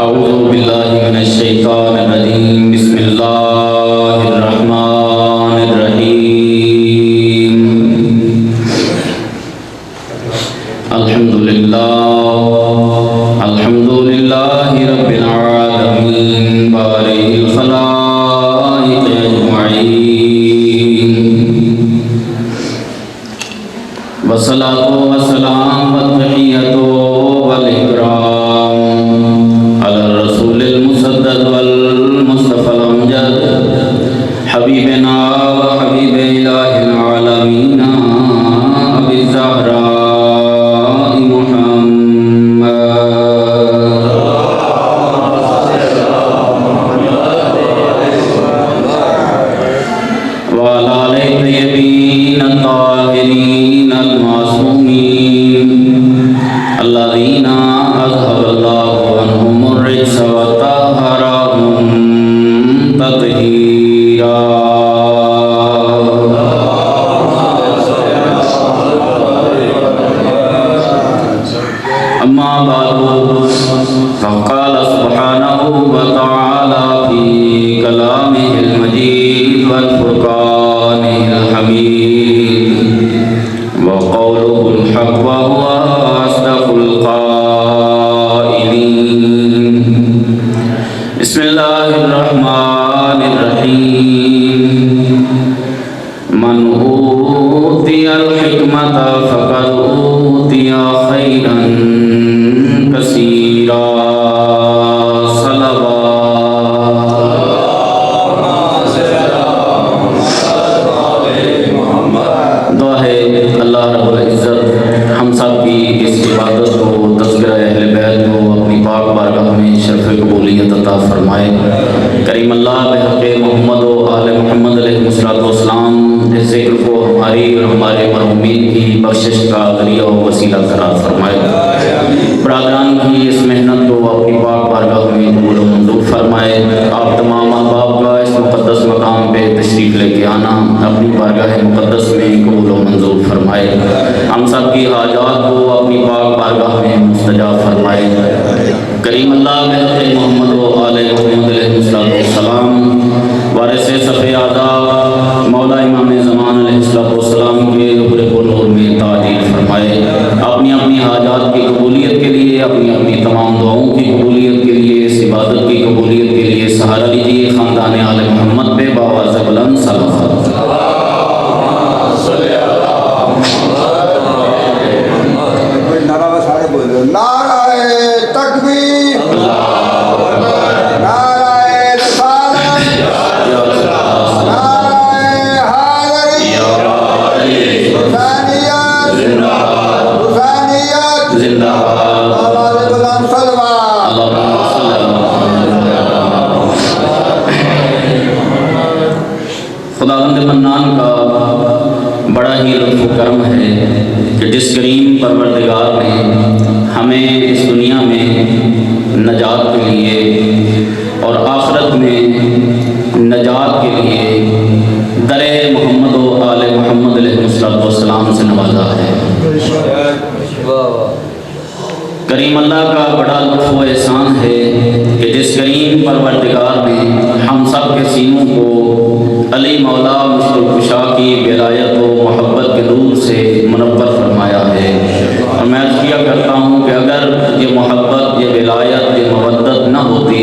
اعوذ باللہ من الشیطان الرجیم بسم اللہ الرحمن الرحیم الحمدللہ رب العالمین بارئ الخلائق اجمعین والصلاة والسلام والتحیۃ والاکرام علی الرسول المسدد والمصطفى الامجد حبیبنا وحبیب الہ العالمین ابی الزہراء محمد وعلی آلہ الطیبین الطاہرین المعصومین الذین اذهب اللہ عنہم الرجس وطہرهم تطہیرا اما بعد فقال سبحانہ وتعالی فی کلامہ المجید والفرقانہ الحمید وقولہ الحق وهو اصدق القائلین بسم اللہ الرحمن الرحیم من اوتی الحکمت فقد اوتی خیرا کثیرا دعا ہے اللہ رب العزت ہم سب کی اس عبادت کو تذکرہ اہل بیت کو اپنی پاک بارگاہ میں شرف قبولیت عطا فرمائے۔ کریم اللہ بحق محمد و آل محمد علیہ السلام اس ذکر کو ہماری اور ہمارے مرحومین کی بخشش کا ذریعہ و وسیلہ قرار فرمائے۔ برادران کی اس محنت کو اپنی پاک بارگاہ میں قبول و منظور فرمائے۔ آپ تمام احباب کا اس مقدس مقام پہ تشریف لے کے آنا اپنی بارگاہ مقدس میں قبول و منظور فرمائے۔ ہم سب کی حاجات کو اپنی پاک بارگاہ میں مستجاب فرمائے۔ کریم اللہ بحق محمد و آل محمد علیہ السلام وارث صفِ اعظم مولا امام زمان علیہ السلام کے ظہور نور میں تعجیل فرمائے۔ اپنی اپنی حاجات کی قبولیت کے لیے، اپنی اپنی تمام دعاؤں کی قبولیت کے لیے، اس عبادت کی قبولیت کے لیے سہارا لیجیے خاندان آل محمد پہ باوعظ بلند صلوات۔ خداوند منان کا بڑا ہی لطف و کرم ہے کہ جس کریم پروردگار نے ہمیں اس دنیا میں نجات کے لیے اور آخرت میں نجات کے لیے در محمد و آل محمد علیہ السلام سے نوازا ہے۔ کریم اللہ کا بڑا لطف و احسان ہے کہ جس کریم پروردگار نے ہم سب کے سینوں کو علی مولا مشکل کشا کی ولایت و محبت کے نور سے منور فرمایا ہے۔ اور میں عرض کیا کرتا ہوں کہ اگر یہ محبت، یہ ولایت، یہ مودت نہ ہوتی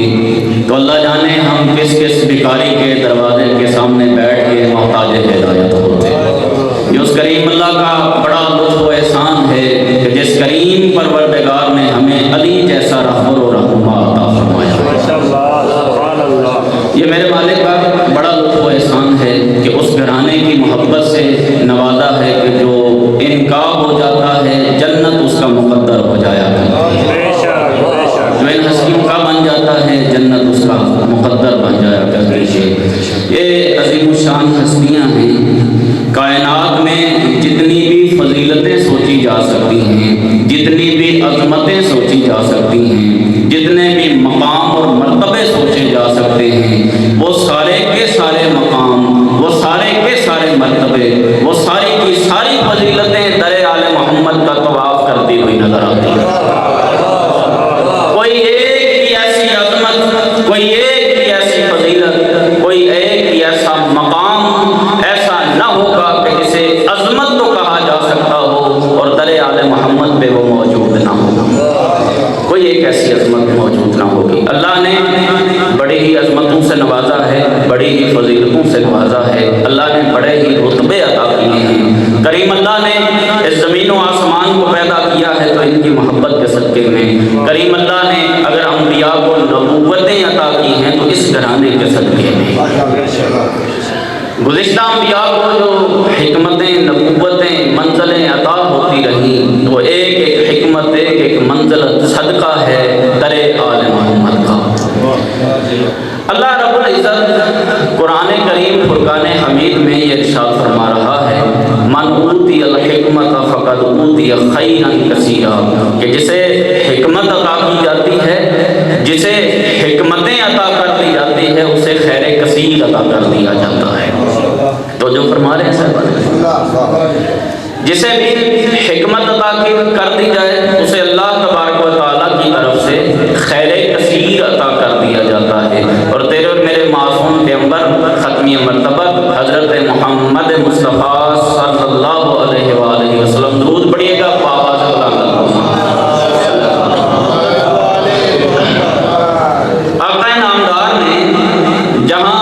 تو اللہ جانے ہم کس کس بھکاری کے دروازے کے سامنے بیٹھ کے محتاج ہدایت ہوتے۔ یہ اس کریم اللہ کا بڑا لطف و احسان ہے کہ جس کریم پروردگار نے ہمیں علی جیسا رہبر و رہنما عطا فرمایا۔ یہ میرے مالک کا بڑا لطف و احسان ہے کہ اس گھرانے کی محبت سے نوازا ہے کہ جو انکار ہو جاتا ہے جنت اس کا مقدر ہو جایا کرتی ہے، جو ان ہستیوں کا بن جاتا ہے جنت اس کا مقدر بن جایا کرتی ہے۔ یہ عظیم الشان ہستیاں ہیں، کائنات میں جتنی بھی فضیلتیں سوچی جا سکتی ہیں، جتنی بھی عظمتیں سوچی جا سکتی ہیں، جتنے بھی مقام اور مرتبے سوچے جا سکتے ہیں، وہ سارے کے سارے مقام، وہ سارے کے سارے مرتبے، وہ ساری کی ساری فضیلتیں در آل محمد کا طواف کرتی ہوئی نظر آتی ہیں۔ کوئی ایک بھی ایسی ایک ایسی عظمت موجود نہ ہوگی۔ اللہ نے بڑی ہی عظمتوں سے نوازا ہے، بڑی ہی فضیلتوں سے نوازا ہے، اللہ نے بڑے ہی رتبے عطا کیے ہیں۔ کریم اللہ نے اس زمین و آسمان کو پیدا کیا ہے تو ان کی محبت کے صدقے میں، کریم اللہ نے اگر انبیاء کو نبوتیں عطا کی ہیں تو اس گھرانے کے صدقے میں۔ گزشتہ انبیاء کو جو حکمتیں، نبوتیں، منزلیں عطا ہوتی رہیں، وہ ایک ایک حکمت، ایک ایک منزلت صدقہ ہے در آل محمد کا۔ اللہ رب العزت قرآن کریم فرقان حمید میں یہ ارشاد فرما رہا ہے، من اوتی الحکمت فقد اوتی خیرا کثیرا، کہ جسے حکمت عطا کی جاتی ہے، جسے حکمتیں عطا کر دی جاتی ہے، اسے خیر کثیر عطا کر دیا جاتا ہے۔ تو جو فرما رہے ہیں صاحب، جسے بھی حکمت عطا کر دی جائے اسے اللہ تبارک و تعالیٰ کی طرف سے خیر کثیر عطا کر دیا جاتا ہے۔ اور تیرے اور میرے معصوم پیغمبر ختمی مرتبہ حضرت محمد مصطفیٰ صلی اللہ علیہ وآلہ وسلم، درود پڑھیے گا پاپا سے آقا نامدار نے جہاں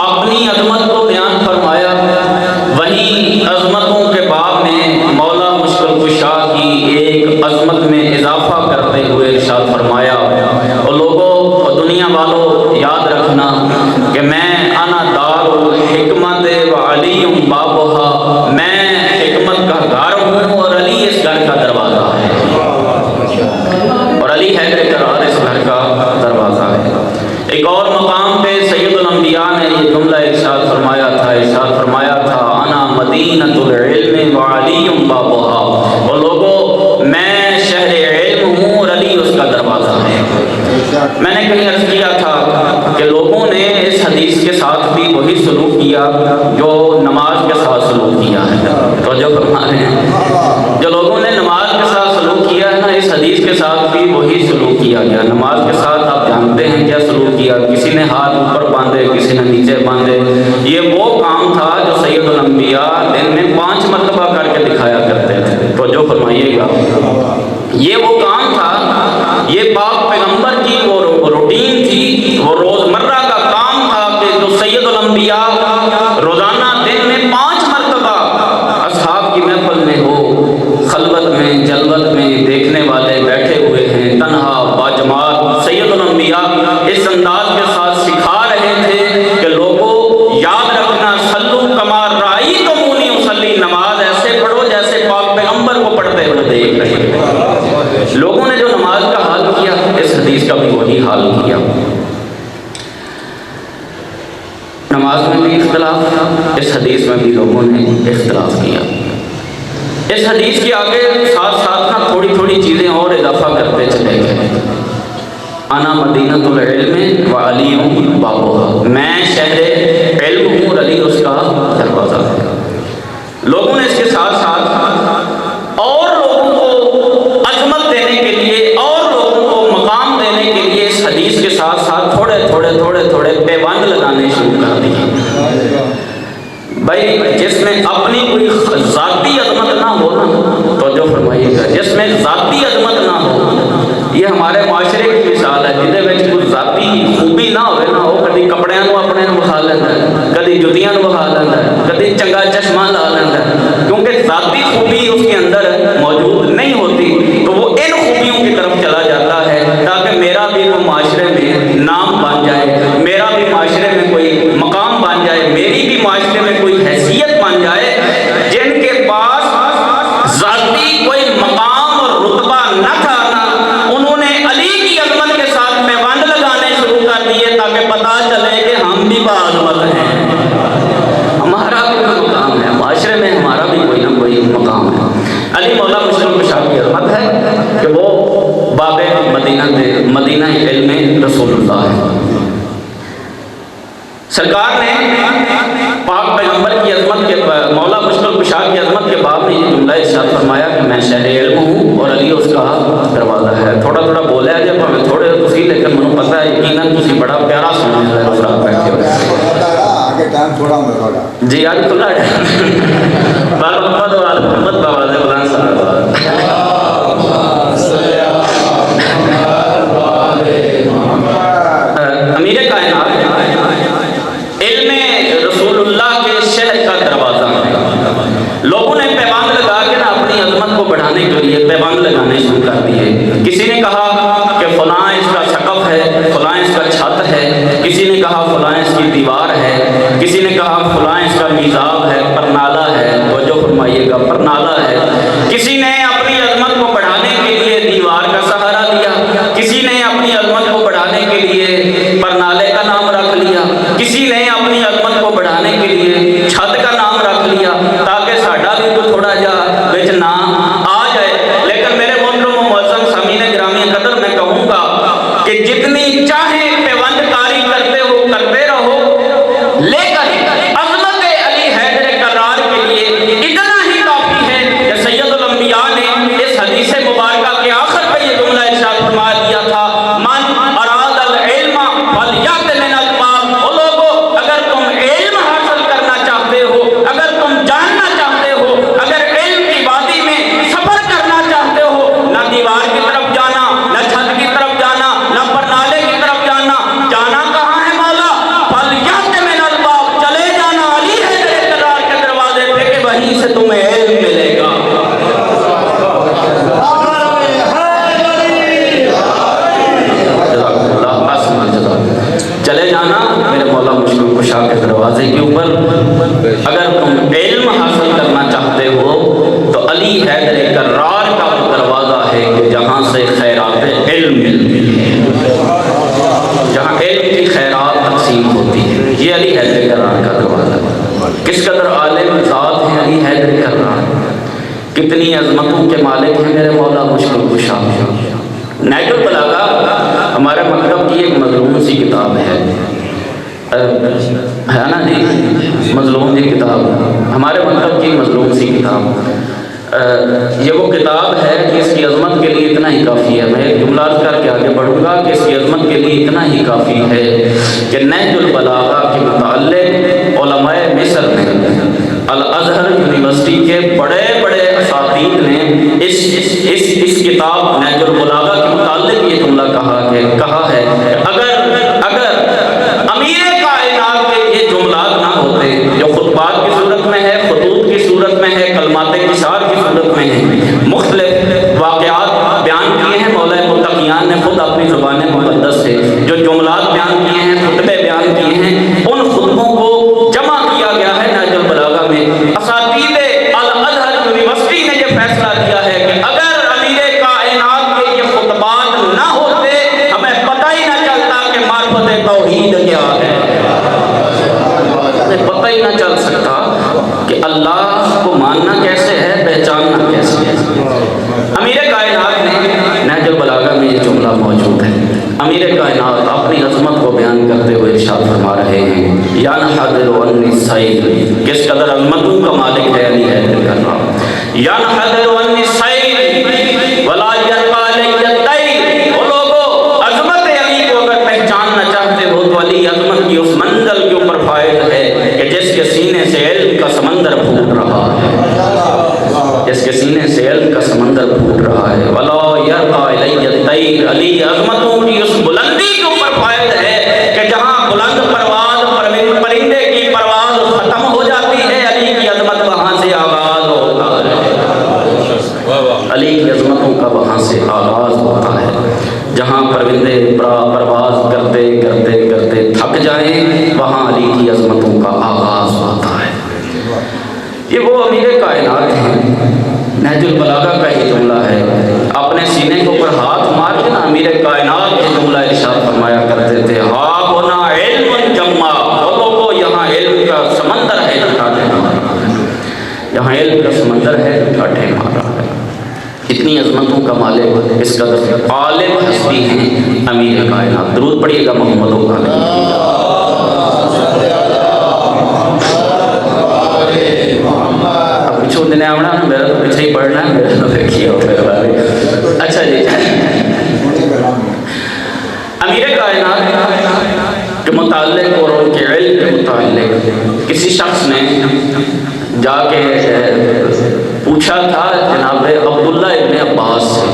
اپنی عظمت کو بیان فرمایا، وہیں عظمتوں کے باب میں مولا مشکل کشا کی ایک عظمت میں اضافہ کرتے ہوئے ارشاد فرمایا، اور لوگوں اور دنیا والوں یاد رکھنا کہ میں انا دار الحکمت و علی بابها، میں حکمت کا گھر ہوں اور علی اس گھر کا دروازہ ہے، اور علی ہے قرار اس گھر کا دروازہ ہے۔ ایک اور مقام پہ سید الانبیاء نے یہ جملہ ارشاد فرمایا تھا انا مدینۃ العلم وعلی بابها، اور لوگوں میں شہر علم ہوں اور علی اس کا دروازہ ہے۔ میں نے کہیں عرض کیا تھا کہ لوگوں نے اس حدیث کے ساتھ بھی وہی سلوک کیا جو نماز کے ساتھ سلوک کیا ہے۔ تو جو فرما رہے ہیں، جو لوگوں نے نماز کے ساتھ سلوک کیا ہے نا، اس حدیث کے ساتھ بھی وہی سلوک کیا گیا۔ نماز کے ساتھ آپ جانتے ہیں کیا سلوک کیا، کسی نے ہاتھ اوپر باندھے، کسی نے نیچے باندھے۔ یہ وہ کام تھا جو سید الانبیاء دن میں 5 مرتبہ کر کے دکھایا کرتے تھے۔ تو جو فرمائیے گا، یہ وہ کام تھا، یہ پاک پیغمبر کی وہ روٹین تھی، وہ روزمرہ کا کام تھا کہ جو سید الانبیاء روزانہ دن میں 5 مرتبہ اصحاب کی محفل میں ہو، خلوت میں، جلوت میں، دیکھنے والے بیٹھے ہوئے ہیں، تنہا باجماعت، سید الانبیاء اس انداز کے ساتھ سکھا رہے تھے کہ لوگوں یاد رکھنا، صلو کما رأیتمونی اصلی، نماز ایسے پڑھو جیسے پاک پیغمبر کو پڑھتے ہوئے دیکھ رہے ہیں۔ لوگوں نے جو نماز کا حال کیا، اس حدیث کا بھی وہی حال کیا۔ نماز میں بھی اختلاف، اس حدیث میں بھی لوگوں نے اختلاف کیا۔ اس حدیث کے آگے ساتھ ساتھ نا تھوڑی تھوڑی چیزیں اور اضافہ کرتے چلے گئے۔ انا مدینۃ العلم و علی بابها، میں شہر علم ہوں اور علی اس کا دروازہ ہے۔ لوگوں نے اس کے ساتھ ساتھ اور لوگوں کو عظمت دینے کے لیے، اور لوگوں کو مقام دینے کے لیے اس حدیث کے ساتھ ساتھ تھوڑے پیوند لگانے شروع کر دیے۔ بھائی جس میں اپنی کوئی ذاتی عظمت نہ ہو نا، تو جو فرمائیے گا، جس میں ذاتی عظمت نہ ہو، یہ ہمارے معاشرے کی مثال ہے، جہدے وچ کوئی ذاتی خوبی نہ ہوئے نا، وہ کدی کپڑیاں نو اپنے نو بخا لیندا ہے، کدی جتیاں نو بخا لیندا ہے، کدی چنگا چشمہ لا لیندا ہے، کیونکہ ذاتی خوبی اس کے اندر موجود نہیں ہوتی، تو وہ ان خوبیوں کی طرف چلا جاتا ہے تاکہ میرا بھی وہ معاشرے میں نام بن جائے، میرا بھی معاشرے میں کوئی مقام بن جائے، میری بھی معاشرے میں کوئی حیثیت بن جائے۔ جن کے پاس ذاتی کوئی مقام اور رتبہ نہ تھا نا، انہوں نے علی کی عظمت کے ساتھ پیوند لگانے شروع کر دیے تاکہ پتہ چلے کہ ہم بھی باعظمت ہیں، ہمارا بھی کوئی مقام ہے، معاشرے میں ہمارا بھی کوئی نہ کوئی مقام ہے۔ علی مولا مشکل کشا کی عظمت ہے کہ وہ باب مدینہ علم رسول اللہ ہے۔ سرکار نے پاک پیغمبر کی عظمت کے مولا مشکل کشا کی عظمت کے باب میں یہ جملہ ارشاد فرمایا کہ میں شہر علم ہوں اور علی اس کا دروازہ ہے۔ تھوڑا بولیا جب ہمیں تھوڑے تسی، لیکن مجھے پتہ ہے یقیناً تسی بڑا پیارا سننے والے افراد بیٹھے ہوئے۔ جی آج کھلا ہے بال محمد اور محمد بابا سے بلان صاحب گیزاب ہے، پرنالہ ہے، توجہ فرمائیے گا، پرنالہ ہے۔ کسی نے اپنی عظمت کو بڑھانے کے لیے دیوار کا سہارا لیا، کسی نے اپنی عظمت کو بڑھانے کے لیے پرنالے کا نام رکھ لیا، کسی نے اپنی عظمت کو بڑھانے کے لیے چھت کا نام رکھ لیا تاکہ ساڈا بھی تو تھوڑا جا وچ نام آ جائے۔ لیکن میرے محترم و معظم سامعین گرامی قدر میں کہوں گا کہ جتنی چاہیں پیوند کاری کرتے ہو کرتے رہو، لیکن عظمت علی حیدر کرار کے لیے اتنا ہی کافی ہے کہ سید الانبیاء نے اس حدیث مبارکہ کے آخر پہ یہ جملہ ارشاد فرما دیا تھا، من اراد العلم فلیأت من الباب۔ او لوگو، اگر تم علم حاصل کرنا چاہتے ہو، اگر تم جاننا چاہتے ہو، اگر علم کی وادی میں سفر کرنا چاہتے ہو، نہ دیوار کی طرف جانا، نہ چھت کی طرف جانا، نہ پرنالے کی طرف جانا، جانا کہاں ہے مولا؟ فلیأت من الباب، چلے جانا علی حیدر کرار کے دروازے پہ کہ وہیں سے تمہیں علم ملے گا۔ چلے جانا میرے مولا مشکل کشا کے دروازے کے اوپر۔ اگر تم علم حاصل کرنا چاہتے ہو تو علی حیدر کرار کا وہ دروازہ ہے کہ جہاں سے خیرات علم ملتی ہے، جہاں علم کی خیرات تقسیم ہوتی ہے، یہ علی حیدر کرار کا دروازہ ہے۔ کس قدر عالم ذات ہیں علی حیدر کرار، کتنی عظمتوں کے مالک ہیں میرے مولا مشکل کشا۔ نہج البلاغہ ہمارے مکتب کی ایک مظلوم سی کتاب ہے نا جی، مظلوم سی کتاب ہمارے مکتب کی مظلوم سی کتاب، یہ وہ کتاب ہے کہ اس کی عظمت کے لیے اتنا ہی کافی ہے۔ میں ایک جملہ کر کے آگے بڑھوں گا کہ اس کی عظمت کے لیے اتنا ہی کافی ہے کہ نہج البلاغہ کے متعلق علماء مصر نے، الازہر یونیورسٹی کے بڑے بڑے اساتید نے اس کتاب نہج البلاغہ کے متعلق یہ جملہ کہا ہے کہ اگر امیر کائنات کے یہ جملات نہ ہوتے جو خطبات کی صورت میں ہے، خطوط کی صورت میں ہے، کلمات کشار کی صورت میں ہے، مختلف واقعات بیان کیے ہیں مولا متقیان نے خود اپنی زبان مقدس سے، جو جملات بیان کیے ہیں، خطبے بیان کیے ہیں، ان خطبوں کو جمع کیا گیا ہے نہج البلاغہ میں۔ اساتید الازہر یونیورسٹی نے یہ فیصلہ کیا ہے کہ اگر امیر کائنات کے یہ خطبات نہ ہوتے ہمیں پتہ ہی نہ چلتا کہ معرفت توحید کیا ہے، ہمیں پتہ ہی نہ چل سکتا کہ اللہ کو ماننا کیسے ہے، پہچاننا کیسے ہے۔ امیر کائنات نے نہج البلاغہ میں یہ جملہ موجود ہے۔ امیر کائنات اپنی عظمت کو بیان کرتے ہوئے ارشاد فرما رہے ہیں، یا نحضر عنی السیل، کس قدر عظمتوں کا مالک ہے علی حیدر کرار، یا نحضر عنی السیل ولا یرقى علی الطیر۔ وہ لوگو، عظمت علی کو اگر پہچاننا چاہتے ہو تو علی عظمت کی اس منزل کے اوپر فائز ہے کہ جس کے سینے سے علم کا سمندر پھوٹ رہا ہے، جس کے سینے سے علم کا سمندر پھوٹ رہا ہے۔ ولا یرقى علی الطیر، علی عظمتوں کی اس بلندی کے اوپر فائز ہے کہ جہاں بلند پرواز پرندے کی پرواز ختم ہو جاتی ہے، علی کی عظمت وہاں سے آغاز ہوتا ہے، علی کی عظمتوں کا وہاں سے آغاز ہوتا ہے۔ جہاں پرندے پرواز کرتے کرتے کرتے تھک جائیں، وہاں علی کی عظمتوں کا آغاز ہوتا ہے۔ یہ وہ امیر کائنات ہیں، نہج البلاغہ کا یہ جملہ ہے۔ اپنے سینے کے اوپر ہاتھ مار کے نا امیر کائنات یہ جملہ ارشاد فرمایا کرتے تھے، ہاں ہونا علم جمع، وہ لوگوں یہاں علم کا سمندر ہے، یہاں علم کا سمندر ہے، ٹھاٹھے مارا ہے۔ اتنی عظمتوں کا مالک، اس قدر عالم ہستی ہیں امیر کائنات۔ درود پڑھیے گا محمد و پچھو دن آنا، میرا تو پیچھے ہی پڑھنا ہے، میرا تو دیکھیے ہوتا۔ اچھا جی، امیر کائنات کے متعلق اور ان کے علم کے متعلق کسی شخص نے جا کے پوچھا تھا جناب عبداللہ ابن عباس سے۔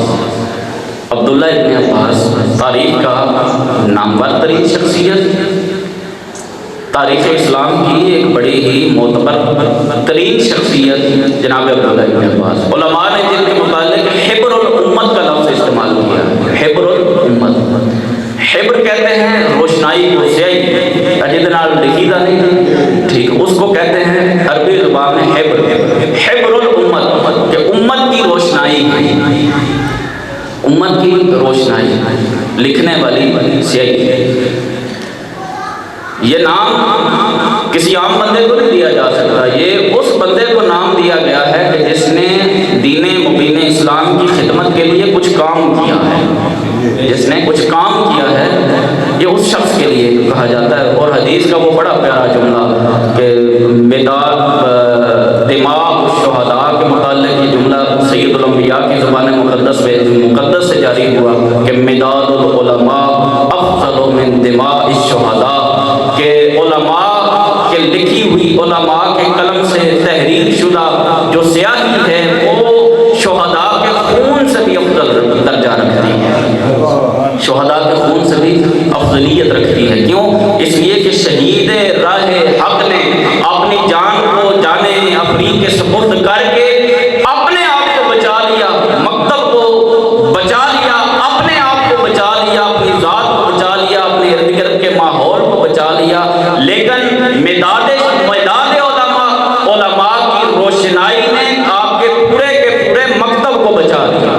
عبداللہ ابن عباس تاریخ کا نامور ترین شخصیت، تاریخ اسلام کی ایک بڑی ہی معتبر ترین شخصیت جناب عبداللہ ابن عباس۔ علماء نے جن کے متعلق حبر الامت کا لفظ استعمال کیا، حبر الامت۔ حبر کہتے ہیں روشنائی کو، سیاہی جہد نال لکھی دا نہیں، ٹھیک، اس کو کہتے ہیں لکھنے والی سیاہی. یہ نام کسی عام بندے کو نہیں دیا جا سکتا، یہ اس بندے کو نام دیا گیا ہے کہ جس نے دین مبین اسلام کی خدمت کے لیے کچھ کام کیا ہے. جس نے کچھ کام کیا ہے یہ اس شخص کے لیے کہا جاتا ہے. اور حدیث کا وہ بڑا پیارا جملہ کہ مداد دماغ الشہداء کے متعلق یہ جملہ سید الانبیاء کی زبان مقدس سے جاری ہوا کہ مداد العلماء افضل من دماء الشہداء، کہ علماء کے لکھی ہوئی، علماء کے قلم سے تحریر شدہ جو سیاہی ہے وہ شہداء کے خون سے بھی افضل درجہ رکھتی ہے، شہداء کے خون سے بھی افضلیت رکھتی ہے. کیوں؟ اس لیے کہ شہید راہ حق نے اپنی جان کو جانے افریق کے سپرد کر کے اپنے آپ کو بچا لیا، مکتب کو بچا لیا، اپنے آپ کو بچا لیا، اپنی ذات کو بچا لیا، اپنے ارد گرد کے ماحول کو بچا لیا، لیکن مداد علماء کی روشنائی نے آپ کے پورے مکتب کو بچا دیا،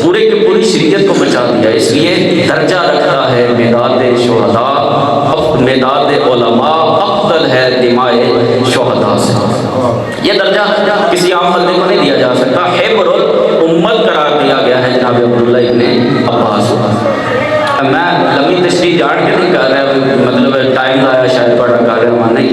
پورے کی پوری شریعت کو بچا دیا. اس لیے درجہ رکھتا ہے مداد شہداء، مداد علماء افضل ہے دماء شہداء سے. یہ درجہ کسی عام بندے کو نہیں دیا جا سکتا. حبر الامت قرار دیا گیا ہے جناب عبداللہ ابن عباس. میں لمبی تشریح جان کے نہیں کر رہا، مطلب ٹائم لایا شاید بڑا کر رہا ہوں نہیں،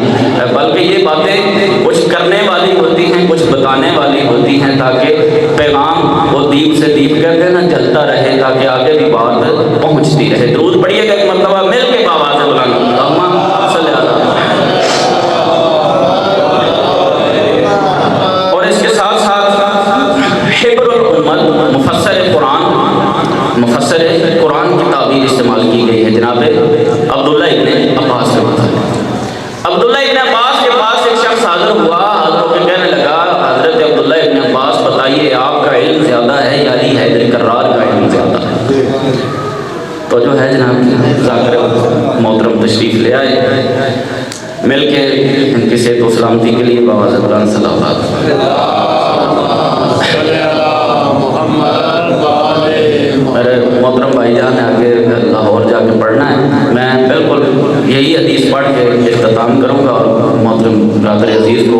بلکہ یہ باتیں کچھ کرنے والی ہوتی ہیں، کچھ بتانے والی ہوتی ہیں، تاکہ پیغام وہ دیپ سے دیپ کہتے ہیں نا جلتا رہے، تاکہ آگے بھی بات پہنچتی رہے. درود پڑھیے گا ایک مرتبہ مل کے آواز سے بلند اللہم صلی اللہ. اور اس کے ساتھ ساتھ حبر الامت مفسر قرآن کی تعبیر استعمال کی گئی ہے جناب عبداللہ ابن عباس سے. عبداللہ ابن عباس کے پاس ایک شخص حاضر ہوا، حضرت کے کہنے لگا حضرت عبداللہ ابن عباس بتائیے آپ کا علم زیادہ ہے یا علی حیدر کرار کا علم زیادہ ہے؟ تو جو ہے جناب ذاکر محترم تشریف لے آئے، مل کے ان کی صحت و سلامتی کے لیے بآواز بلند صلوات. میرے محترم بھائی جان آگے لاہور جا کے پڑھنا ہے، میں بالکل یہی حدیث پڑھ کے اختتام کروں گا اور محترم برادر عزیز کو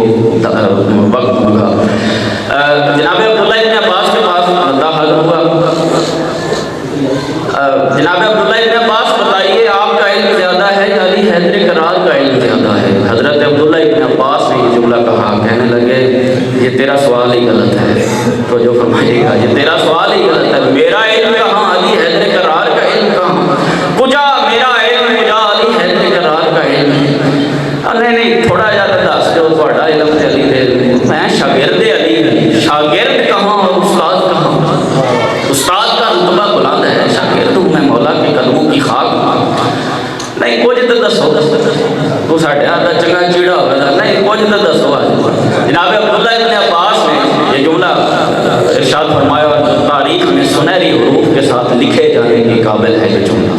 وقت دوں گا. جناب عبداللہ ابن عباس کے پاس بندہ حاضر ہوا. جناب عبداللہ ابن عباس بتائیے آپ کا علم زیادہ ہے یا علی حیدر کرار کا علم زیادہ ہے؟ حضرت عبداللہ ابن عباس نے یہ جملہ کہا، کہنے لگے یہ تیرا سوال ہی غلط ہے. تو جو فرمائیے گا یہ تیرا سوال ہی غلط ہے، میرا علم کہاں، علی حیدر کرار کا علم کہاں، کجا میرا علم، کجا علی حیدر کرار کا علم ہے. نہیں تھوڑا زیادہ دس جو تھوڑا علم تے علی دے، میں شاگرد علی، شاگرد کہاں اور استاد کہاں؟ استاد کا رتبہ بلند ہے، شاگرد ہوں میں مولا کے قدموں کی خاک. نہیں کچھ تو دسو، تو ساڈے ہاتھ کا چنگا چیڑا ہوگا، نہیں کچھ تو دسو. جناب عبداللہ ابن عباس نے یہ جملہ ارشاد فرمایا اور تاریخ میں سنہری حروف کے ساتھ لکھے جانے کے قابل ہے یہ جملہ.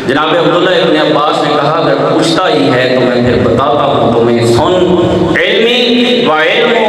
جناب عبداللہ ابن عباس نے کہا اگر پوچھتا ہی ہے تو میں پھر بتاتا ہوں تمہیں، سن علمی و علم